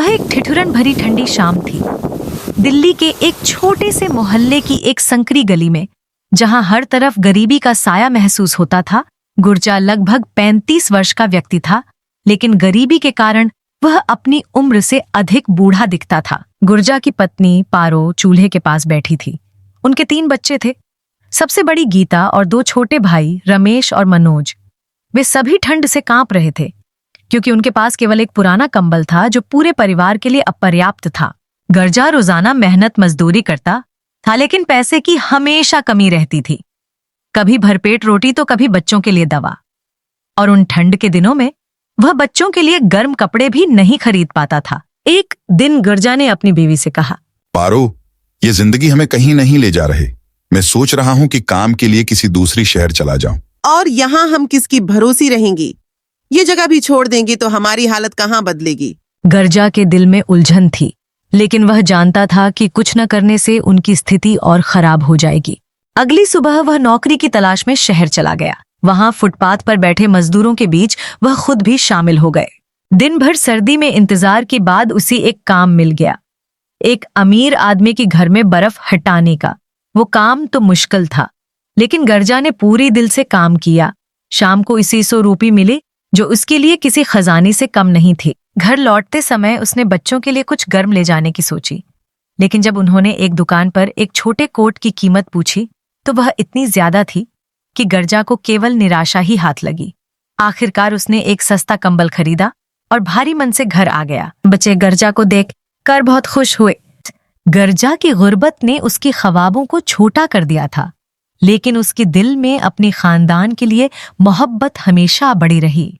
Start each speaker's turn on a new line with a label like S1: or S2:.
S1: वह एक ठिठुरन भरी ठंडी शाम थी। दिल्ली के एक छोटे से मोहल्ले की एक संकरी गली में, जहां हर तरफ गरीबी का साया महसूस होता था। गुर्जा लगभग 35 वर्ष का व्यक्ति था, लेकिन गरीबी के कारण वह अपनी उम्र से अधिक बूढ़ा दिखता था। गुर्जा की पत्नी पारो चूल्हे के पास बैठी थी। उनके 3 बच्चे थे, सबसे बड़ी गीता और 2 छोटे भाई रमेश और मनोज। वे सभी ठंड से कांप रहे थे, क्योंकि उनके पास केवल एक पुराना कंबल था जो पूरे परिवार के लिए अपर्याप्त था। गर्जा रोजाना मेहनत मजदूरी करता था, लेकिन पैसे की हमेशा कमी रहती थी। कभी भरपेट रोटी तो कभी बच्चों के लिए दवा। और उन ठंड के दिनों में वह बच्चों के लिए गर्म कपड़े भी नहीं खरीद पाता था। एक दिन गर्जा ने अपनी बीवी से कहा,
S2: पारो, ये जिंदगी हमें कहीं नहीं ले जा रहे। मैं सोच रहा हूँ कि काम के लिए किसी दूसरी शहर चला जाऊं।
S3: और यहाँ हम किसकी भरोसी रहेंगी? ये जगह भी छोड़ देंगी तो हमारी हालत कहाँ बदलेगी?
S1: गर्जा के दिल में उलझन थी, लेकिन वह जानता था कि कुछ न करने से उनकी स्थिति और खराब हो जाएगी। अगली सुबह वह नौकरी की तलाश में शहर चला गया। वहां फुटपाथ पर बैठे मजदूरों के बीच वह खुद भी शामिल हो गए। दिन भर सर्दी में इंतजार के बाद उसे एक काम मिल गया, एक अमीर आदमी के घर में बर्फ हटाने का। वो काम तो मुश्किल था, लेकिन गर्जा ने पूरे दिल से काम किया। शाम को इसी 100 रुपये मिले, जो उसके लिए किसी खजाने से कम नहीं थी। घर लौटते समय उसने बच्चों के लिए कुछ गर्म ले जाने की सोची, लेकिन जब उन्होंने एक दुकान पर एक छोटे कोट की कीमत पूछी तो वह इतनी ज्यादा थी कि गर्जा को केवल निराशा ही हाथ लगी। आखिरकार उसने एक सस्ता कंबल खरीदा और भारी मन से घर आ गया। बच्चे गर्जा को देख कर बहुत खुश हुए। गर्जा की गुर्बत ने उसकी ख्वाबों को छोटा कर दिया था, लेकिन उसके दिल में अपने खानदान के लिए मोहब्बत हमेशा बड़ी रही।